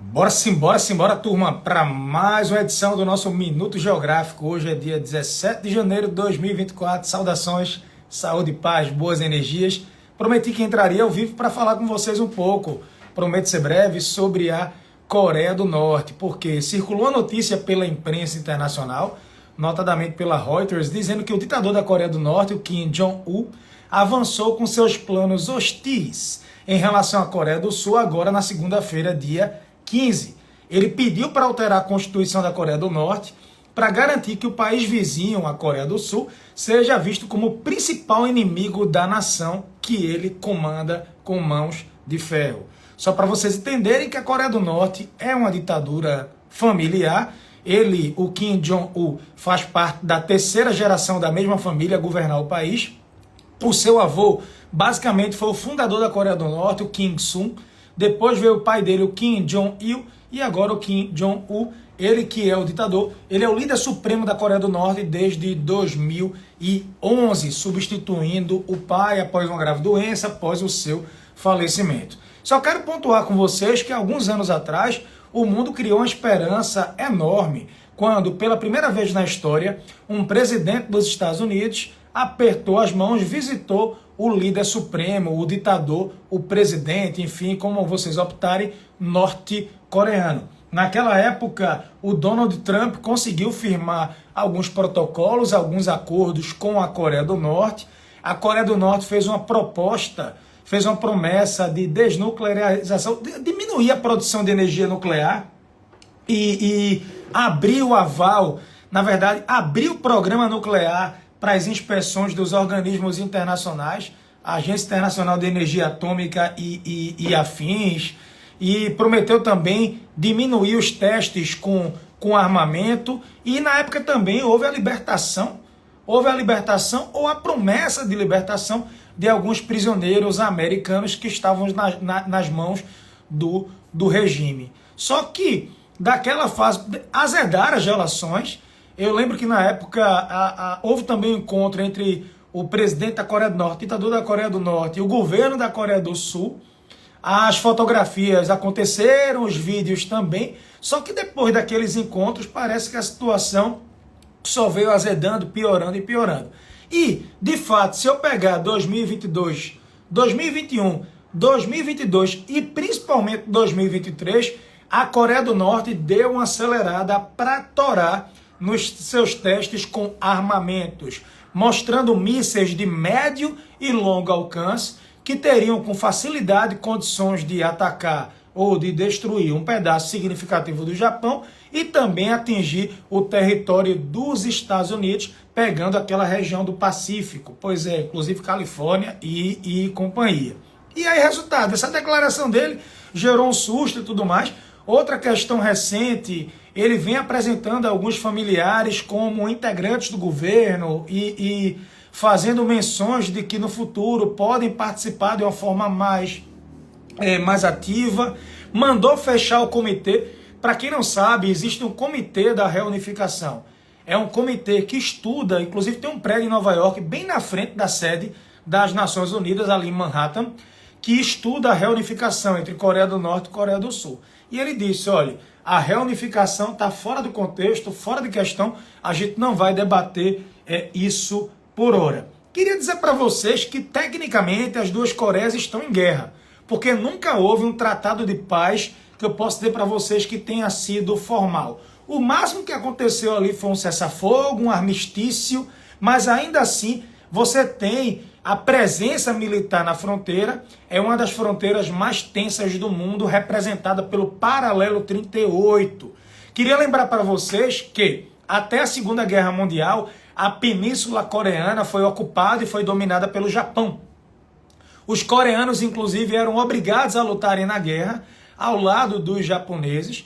Bora simbora, turma, para mais uma edição do nosso Minuto Geográfico. Hoje é dia 17 de janeiro de 2024. Saudações, saúde, paz, boas energias. Prometi que entraria ao vivo para falar com vocês um pouco, prometo ser breve, sobre a Coreia do Norte, porque circulou a notícia pela imprensa internacional, notadamente pela Reuters, dizendo que o ditador da Coreia do Norte, o Kim Jong-un, avançou com seus planos hostis em relação à Coreia do Sul agora na segunda-feira, dia 15. Ele pediu para alterar a Constituição da Coreia do Norte para garantir que o país vizinho, a Coreia do Sul, seja visto como o principal inimigo da nação que ele comanda com mãos de ferro. Só para vocês entenderem que a Coreia do Norte é uma ditadura familiar. Ele, o Kim Jong-un, faz parte da terceira geração da mesma família a governar o país. O seu avô, basicamente, foi o fundador da Coreia do Norte, o Kim Il-sung. Depois veio o pai dele, o Kim Jong-il, e agora o Kim Jong-un, ele que é o ditador, ele é o líder supremo da Coreia do Norte desde 2011, substituindo o pai após uma grave doença, após o seu falecimento. Só quero pontuar com vocês que alguns anos atrás, o mundo criou uma esperança enorme, quando, pela primeira vez na história, um presidente dos Estados Unidos apertou as mãos, visitou o líder supremo, o ditador, o presidente, enfim, como vocês optarem, norte-coreano. Naquela época, o Donald Trump conseguiu firmar alguns protocolos, alguns acordos com a Coreia do Norte. A Coreia do Norte fez uma proposta, fez uma promessa de desnuclearização, de diminuir a produção de energia nuclear e abriu o aval, na verdade, abriu o programa nuclear para as inspeções dos organismos internacionais, a Agência Internacional de Energia Atômica e afins, e prometeu também diminuir os testes com armamento, e na época também houve a libertação ou a promessa de libertação de alguns prisioneiros americanos que estavam nas mãos do regime. Só que, daquela fase, azedaram as relações. Eu lembro que na época houve também um encontro entre o presidente da Coreia do Norte, o ditador da Coreia do Norte e o governo da Coreia do Sul. As fotografias aconteceram, os vídeos também, só que depois daqueles encontros parece que a situação só veio azedando, piorando e piorando. E, de fato, se eu pegar 2022, 2021, 2022 e principalmente 2023, a Coreia do Norte deu uma acelerada para torar nos seus testes com armamentos, mostrando mísseis de médio e longo alcance que teriam com facilidade condições de atacar ou de destruir um pedaço significativo do Japão e também atingir o território dos Estados Unidos, pegando aquela região do Pacífico, pois é, inclusive Califórnia e companhia. E aí, resultado, essa declaração dele gerou um susto e tudo mais. Outra questão recente, ele vem apresentando alguns familiares como integrantes do governo e fazendo menções de que no futuro podem participar de uma forma mais ativa. Mandou fechar o comitê. Para quem não sabe, existe um comitê da reunificação. É um comitê que estuda, inclusive tem um prédio em Nova York, bem na frente da sede das Nações Unidas, ali em Manhattan, que estuda a reunificação entre Coreia do Norte e Coreia do Sul. E ele disse, olha, a reunificação está fora do contexto, fora de questão, a gente não vai debater isso por hora. Queria dizer para vocês que, tecnicamente, as duas Coreias estão em guerra, porque nunca houve um tratado de paz que eu posso dizer para vocês que tenha sido formal. O máximo que aconteceu ali foi um cessar-fogo, um armistício, mas ainda assim você tem a presença militar na fronteira, é uma das fronteiras mais tensas do mundo, representada pelo Paralelo 38. Queria lembrar para vocês que, até a Segunda Guerra Mundial, a Península Coreana foi ocupada e foi dominada pelo Japão. Os coreanos, inclusive, eram obrigados a lutarem na guerra, ao lado dos japoneses.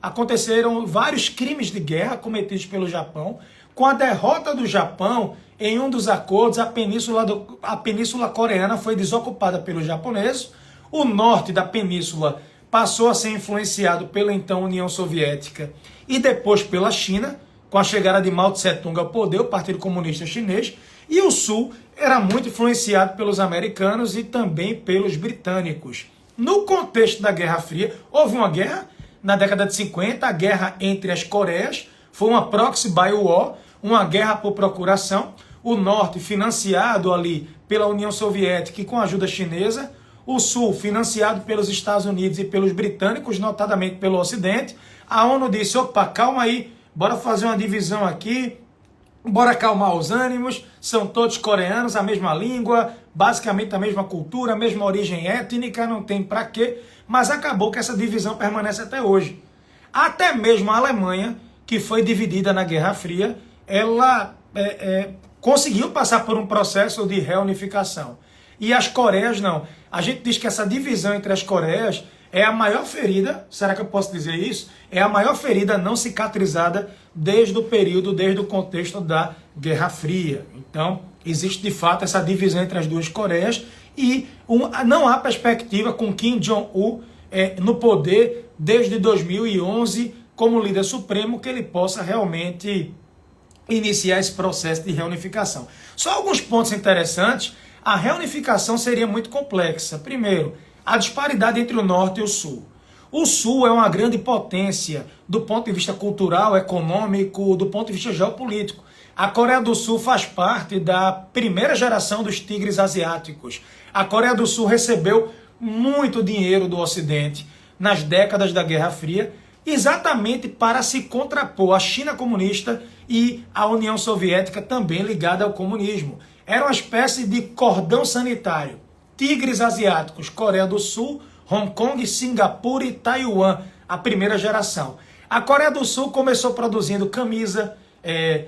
Aconteceram vários crimes de guerra cometidos pelo Japão. Com a derrota do Japão, em um dos acordos, a península coreana foi desocupada pelos japoneses. O norte da península passou a ser influenciado pela então União Soviética e depois pela China, com a chegada de Mao Tse-tung ao poder, o Partido Comunista Chinês. E o sul era muito influenciado pelos americanos e também pelos britânicos. no contexto da Guerra Fria, houve uma guerra na década de 50, a guerra entre as Coreias, foi uma proxy by war, uma guerra por procuração, o norte financiado ali pela União Soviética e com a ajuda chinesa, o sul financiado pelos Estados Unidos e pelos britânicos, notadamente pelo Ocidente. A ONU disse, opa, calma aí, bora fazer uma divisão aqui, bora acalmar os ânimos, são todos coreanos, a mesma língua, basicamente a mesma cultura, a mesma origem étnica, não tem pra quê, mas acabou que essa divisão permanece até hoje. Até mesmo a Alemanha, que foi dividida na Guerra Fria, ela conseguiu passar por um processo de reunificação. E as Coreias não. A gente diz que essa divisão entre as Coreias é a maior ferida, será que eu posso dizer isso? É a maior ferida não cicatrizada desde o contexto da Guerra Fria. Então, existe de fato essa divisão entre as duas Coreias e não há perspectiva com Kim Jong-un no poder desde 2011 como líder supremo que ele possa realmente iniciar esse processo de reunificação. Só alguns pontos interessantes. A reunificação seria muito complexa. Primeiro, a disparidade entre o norte e o sul. O sul é uma grande potência do ponto de vista cultural, econômico, do ponto de vista geopolítico. A Coreia do Sul faz parte da primeira geração dos tigres asiáticos. A Coreia do Sul recebeu muito dinheiro do Ocidente nas décadas da Guerra Fria, exatamente para se contrapor à China comunista e à União Soviética também ligada ao comunismo. Era uma espécie de cordão sanitário. Tigres asiáticos, Coreia do Sul, Hong Kong, Singapura e Taiwan, a primeira geração. A Coreia do Sul começou produzindo camisa,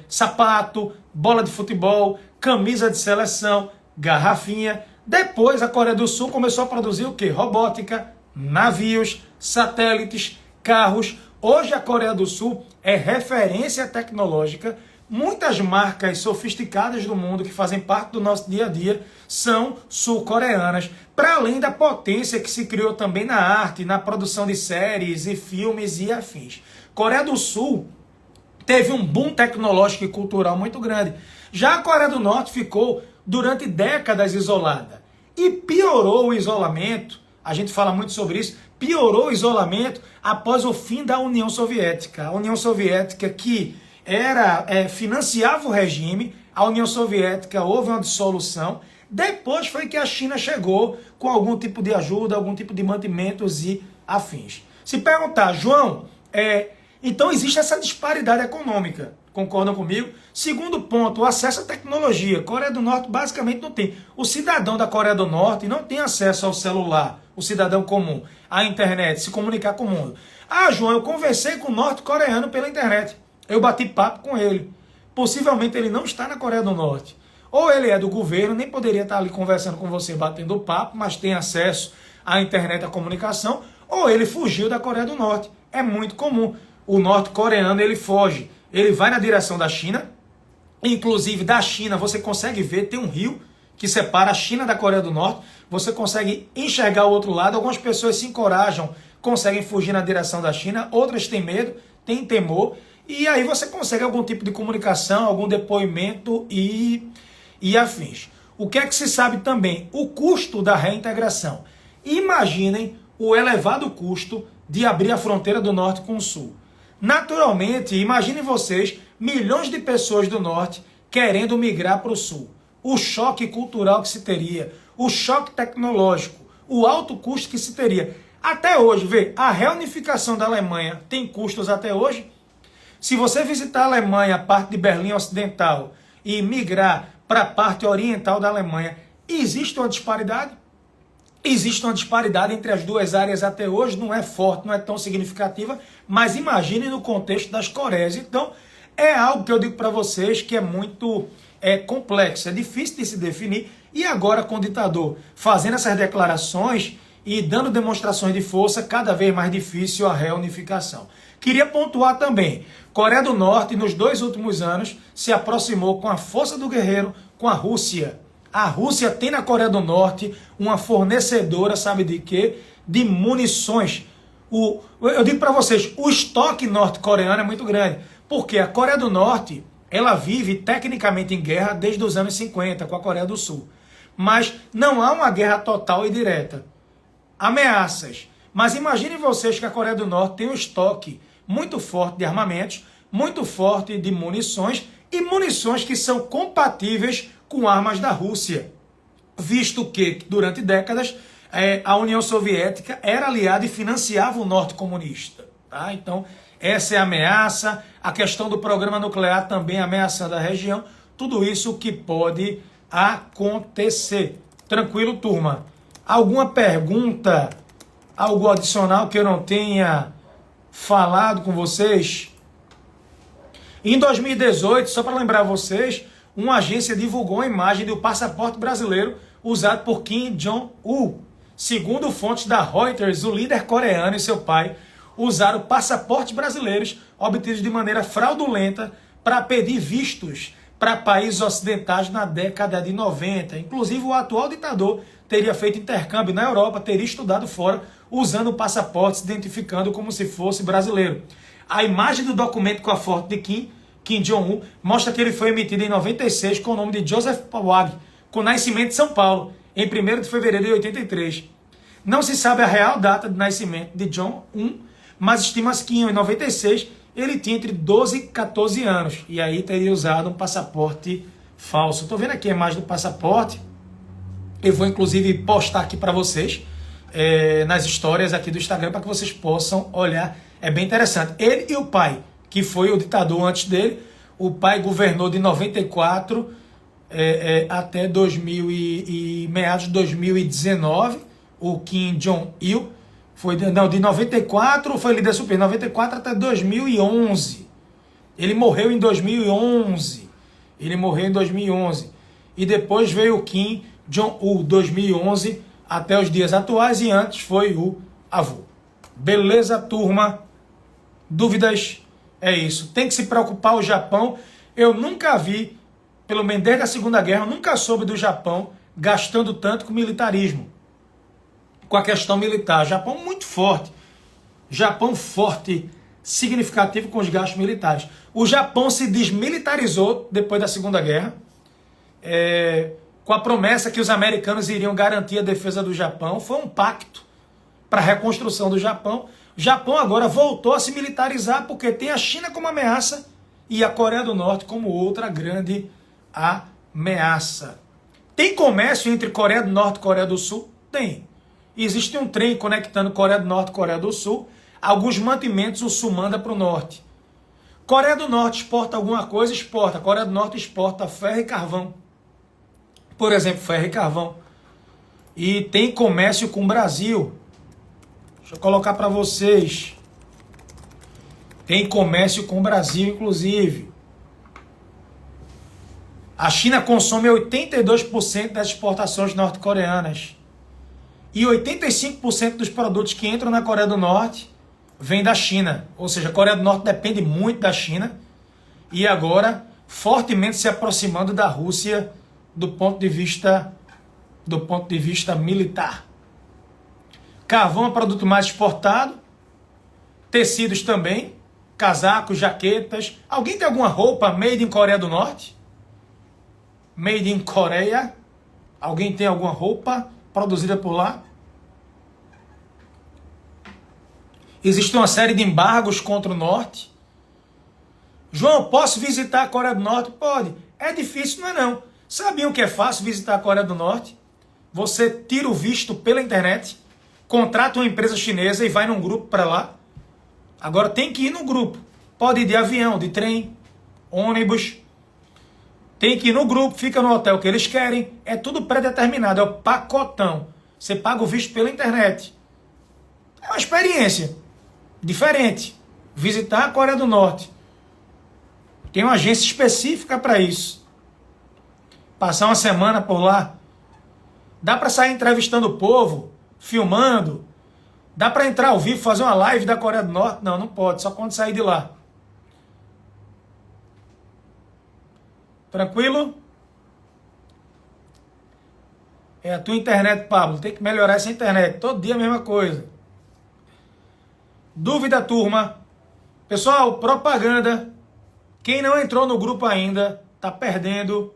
sapato, bola de futebol, camisa de seleção, garrafinha. Depois a Coreia do Sul começou a produzir o quê? Robótica, navios, satélites, carros. Hoje a Coreia do Sul é referência tecnológica. Muitas marcas sofisticadas do mundo que fazem parte do nosso dia a dia são sul-coreanas, para além da potência que se criou também na arte, na produção de séries e filmes e afins. Coreia do Sul teve um boom tecnológico e cultural muito grande. Já a Coreia do Norte ficou durante décadas isolada e piorou o isolamento, a gente fala muito sobre isso, piorou o isolamento após o fim da União Soviética. A União Soviética que financiava o regime, a União Soviética houve uma dissolução, depois foi que a China chegou com algum tipo de ajuda, algum tipo de mantimentos e afins. Se perguntar, João, então existe essa disparidade econômica, concordam comigo? Segundo ponto, o acesso à tecnologia. Coreia do Norte basicamente não tem. O cidadão da Coreia do Norte não tem acesso ao celular, o cidadão comum, à internet, se comunicar com o mundo. Ah, João, eu conversei com o norte-coreano pela internet. Eu bati papo com ele. Possivelmente ele não está na Coreia do Norte. Ou ele é do governo, nem poderia estar ali conversando com você, batendo papo, mas tem acesso à internet, à comunicação, ou ele fugiu da Coreia do Norte. É muito comum. O norte-coreano, ele foge. Ele vai na direção da China. Inclusive, da China, você consegue ver, tem um rio que separa a China da Coreia do Norte. Você consegue enxergar o outro lado. Algumas pessoas se encorajam, conseguem fugir na direção da China. Outras têm medo, têm temor. E aí você consegue algum tipo de comunicação, algum depoimento e afins. O que é que se sabe também? O custo da reintegração. Imaginem o elevado custo de abrir a fronteira do norte com o sul. Naturalmente, imaginem vocês, milhões de pessoas do norte querendo migrar para o sul. O choque cultural que se teria, o choque tecnológico, o alto custo que se teria. Até hoje, vê, a reunificação da Alemanha tem custos até hoje? Se você visitar a Alemanha, a parte de Berlim Ocidental, e migrar para a parte oriental da Alemanha, existe uma disparidade? Existe uma disparidade entre as duas áreas até hoje, não é forte, não é tão significativa, mas imagine no contexto das Coreias. Então, é algo que eu digo para vocês que é muito complexo, é difícil de se definir, e agora com o ditador fazendo essas declarações e dando demonstrações de força, cada vez mais difícil a reunificação. Queria pontuar também, Coreia do Norte, nos 2 últimos anos, se aproximou com a força do guerreiro com a Rússia. A Rússia tem na Coreia do Norte uma fornecedora, sabe de quê? De munições. Eu digo para vocês, o estoque norte-coreano é muito grande, porque a Coreia do Norte, ela vive tecnicamente em guerra desde os anos 50 com a Coreia do Sul. Mas não há uma guerra total e direta. ameaças. Mas imaginem vocês que a Coreia do Norte tem um estoque muito forte de armamentos, muito forte de munições e munições que são compatíveis com armas da Rússia, visto que durante décadas a União Soviética era aliada e financiava o norte comunista. Tá? Então, essa é a ameaça, a questão do programa nuclear também ameaçando a região, tudo isso que pode acontecer. Tranquilo, turma? Alguma pergunta, algo adicional que eu não tenha falado com vocês? Em 2018, só para lembrar vocês, uma agência divulgou a imagem do passaporte brasileiro usado por Kim Jong-un. Segundo fontes da Reuters, o líder coreano e seu pai usaram passaportes brasileiros obtidos de maneira fraudulenta para pedir vistos para países ocidentais na década de 90. Inclusive, o atual ditador teria feito intercâmbio na Europa, teria estudado fora, usando passaporte, se identificando como se fosse brasileiro. A imagem do documento com a foto de Kim Jong-un mostra que ele foi emitido em 96 com o nome de Joseph Pawag, com nascimento em São Paulo, em 1º de fevereiro de 83. Não se sabe a real data de nascimento de Jong-un, mas estima-se que em 96 ele tinha entre 12 e 14 anos, e aí teria usado um passaporte falso. Estou vendo aqui a imagem do passaporte, eu vou inclusive postar aqui para vocês, nas histórias aqui do Instagram, para que vocês possam olhar, é bem interessante. Ele e o pai, que foi o ditador antes dele, o pai governou de 94 até 2000 e meados de 2019, o Kim Jong-il, de 94 foi líder supremo, 94 até 2011. Ele morreu em 2011. E depois veio o Kim Jong-un, 2011 até os dias atuais, e antes foi o avô. Beleza, turma? Dúvidas? É isso. Tem que se preocupar o Japão. Eu nunca vi, pelo menos desde a Segunda Guerra, eu nunca soube do Japão gastando tanto com militarismo, com a questão militar. Japão muito forte. Japão forte, significativo com os gastos militares. O Japão se desmilitarizou depois da Segunda Guerra, com a promessa que os americanos iriam garantir a defesa do Japão. Foi um pacto para a reconstrução do Japão. O Japão agora voltou a se militarizar porque tem a China como ameaça e a Coreia do Norte como outra grande ameaça. Tem comércio entre Coreia do Norte e Coreia do Sul? Tem. Existe um trem conectando Coreia do Norte e Coreia do Sul. Alguns mantimentos o Sul manda para o Norte. Coreia do Norte exporta alguma coisa? Exporta. Coreia do Norte exporta ferro e carvão. Por exemplo, ferro e carvão. E tem comércio com o Brasil. Deixa eu colocar para vocês. Tem comércio com o Brasil, inclusive. A China consome 82% das exportações norte-coreanas. E 85% dos produtos que entram na Coreia do Norte vêm da China. Ou seja, a Coreia do Norte depende muito da China. E agora, fortemente se aproximando da Rússia do ponto de vista militar. Carvão é produto mais exportado. Tecidos também. Casacos, jaquetas. Alguém tem alguma roupa made in Coreia do Norte? Made in Coreia? Alguém tem alguma roupa produzida por lá? Existe uma série de embargos contra o Norte. João, posso visitar a Coreia do Norte? Pode. É difícil, não é não. Sabiam que é fácil visitar a Coreia do Norte? Você tira o visto pela internet, contrata uma empresa chinesa e vai num grupo para lá. Agora tem que ir no grupo. Pode ir de avião, de trem, ônibus. Tem que ir no grupo, fica no hotel que eles querem. É tudo pré-determinado, é o pacotão. Você paga o visto pela internet. É uma experiência diferente. Visitar a Coreia do Norte. Tem uma agência específica para isso. Passar uma semana por lá. Dá para sair entrevistando o povo, filmando. Dá para entrar ao vivo, fazer uma live da Coreia do Norte? Não, não pode, só quando sair de lá. Tranquilo? É a tua internet, Pablo. Tem que melhorar essa internet. Todo dia a mesma coisa. Dúvida, turma? Pessoal, propaganda. Quem não entrou no grupo ainda, tá perdendo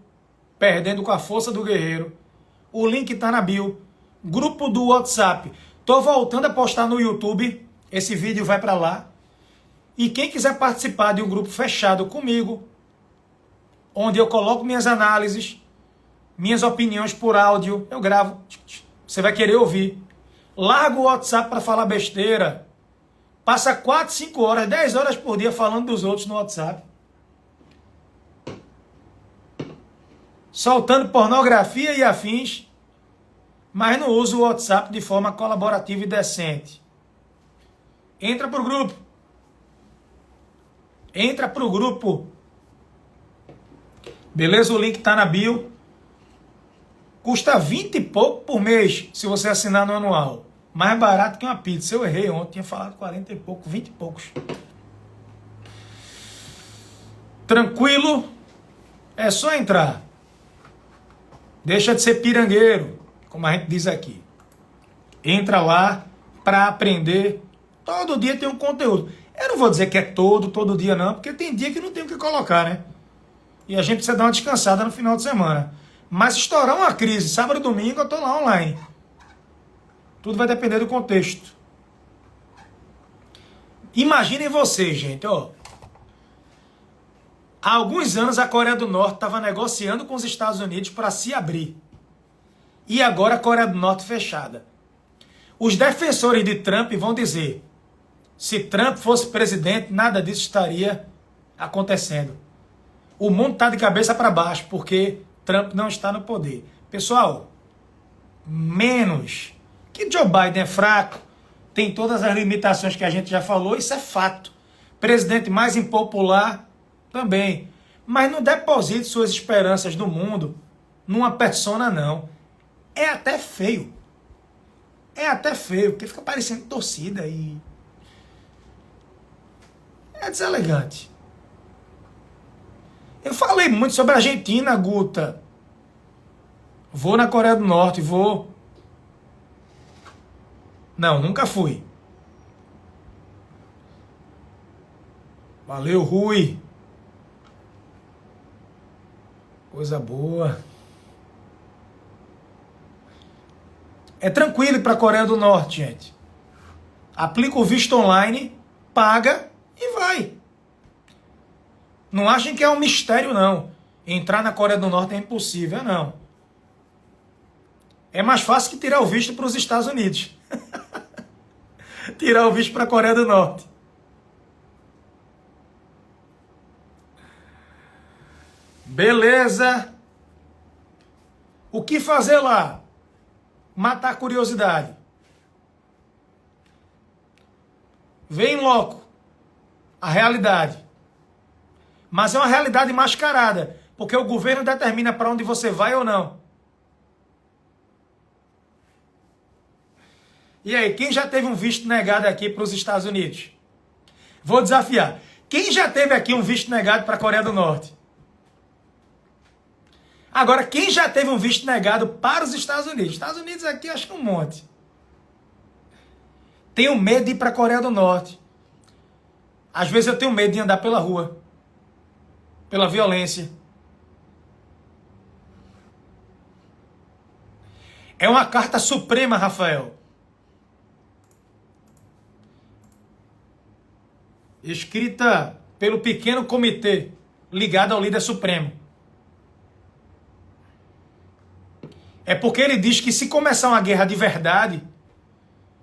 com a força do guerreiro. O link tá na bio. Grupo do WhatsApp. Tô voltando a postar no YouTube, esse vídeo vai para lá. E quem quiser participar de um grupo fechado comigo, onde eu coloco minhas análises, minhas opiniões por áudio, eu gravo. Você vai querer ouvir. Larga o WhatsApp para falar besteira. Passa 4, 5 horas, 10 horas por dia falando dos outros no WhatsApp. Soltando pornografia e afins, mas não usa o WhatsApp de forma colaborativa e decente. Entra pro grupo. Entra pro grupo. Beleza? O link tá na bio. Custa 20 e pouco por mês, se você assinar no anual. Mais barato que uma pizza. Eu errei ontem, tinha falado 40 e pouco, 20 e poucos. Tranquilo? É só entrar. Deixa de ser pirangueiro, como a gente diz aqui. Entra lá para aprender. Todo dia tem um conteúdo. Eu não vou dizer que é todo dia não, porque tem dia que não tem o que colocar, né? E a gente precisa dar uma descansada no final de semana. Mas se estourar uma crise, sábado e domingo, eu tô lá online. Tudo vai depender do contexto. Imaginem vocês, gente, ó. Há alguns anos a Coreia do Norte estava negociando com os Estados Unidos para se abrir. E agora a Coreia do Norte fechada. Os defensores de Trump vão dizer, se Trump fosse presidente, nada disso estaria acontecendo. O mundo está de cabeça para baixo, porque Trump não está no poder. Pessoal, menos que Joe Biden é fraco, tem todas as limitações que a gente já falou, isso é fato. Presidente mais impopular também. Mas não deposite suas esperanças no mundo numa persona, não. É até feio. É até feio, porque fica parecendo torcida e... é deselegante. Eu falei muito sobre a Argentina, Guta. Vou na Coreia do Norte, vou. Não, nunca fui. Valeu, Rui. Coisa boa. É tranquilo ir para a Coreia do Norte, gente. Aplica o visto online, paga e vai. Não achem que é um mistério, não. Entrar na Coreia do Norte é impossível, não. É mais fácil que tirar o visto para os Estados Unidos. Tirar o visto para a Coreia do Norte. Beleza. O que fazer lá? Matar a curiosidade. Vê em loco a realidade. Mas é uma realidade mascarada, porque o governo determina para onde você vai ou não. E aí, quem já teve um visto negado aqui para os Estados Unidos? Vou desafiar. Quem já teve aqui um visto negado para a Coreia do Norte? Agora, quem já teve um visto negado para os Estados Unidos? Estados Unidos aqui, acho que um monte. Tenho medo de ir para a Coreia do Norte. Às vezes eu tenho medo de andar pela rua. Pela violência. É uma carta suprema, Rafael. Escrita pelo pequeno comitê ligado ao líder supremo. É porque ele diz que se começar uma guerra de verdade,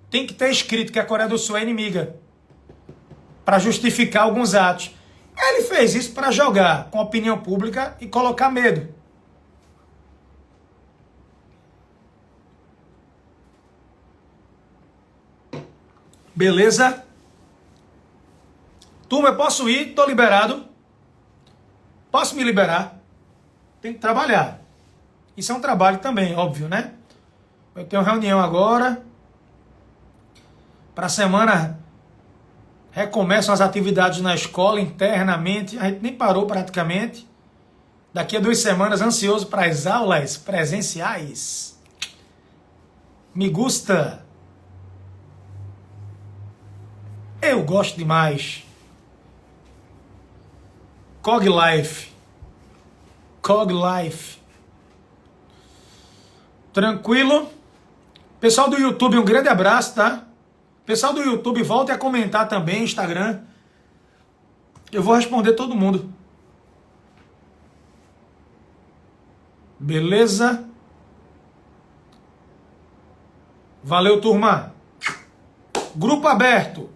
tem que ter escrito que a Coreia do Sul é inimiga. Para justificar alguns atos. Ele fez isso para jogar com a opinião pública e colocar medo. Beleza? Turma, eu posso ir? Tô liberado. Posso me liberar? Tem que trabalhar. Isso é um trabalho também, óbvio, né? Eu tenho reunião agora. Para a semana recomeçam as atividades na escola internamente. A gente nem parou praticamente. Daqui a 2 semanas, ansioso para as aulas presenciais. Me gusta. Eu gosto demais. Cog Life. Cog Life. Tranquilo? Pessoal do YouTube, um grande abraço, tá? Pessoal do YouTube, volte a comentar também, Instagram. Eu vou responder todo mundo. Beleza? Valeu, turma. Grupo aberto.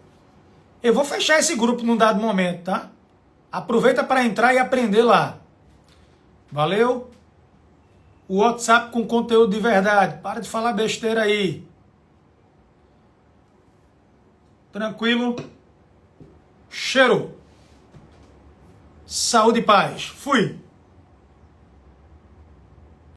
Eu vou fechar esse grupo num dado momento, tá? Aproveita para entrar e aprender lá. Valeu? O WhatsApp com conteúdo de verdade. Para de falar besteira aí. Tranquilo? Cheiro. Saúde e paz. Fui.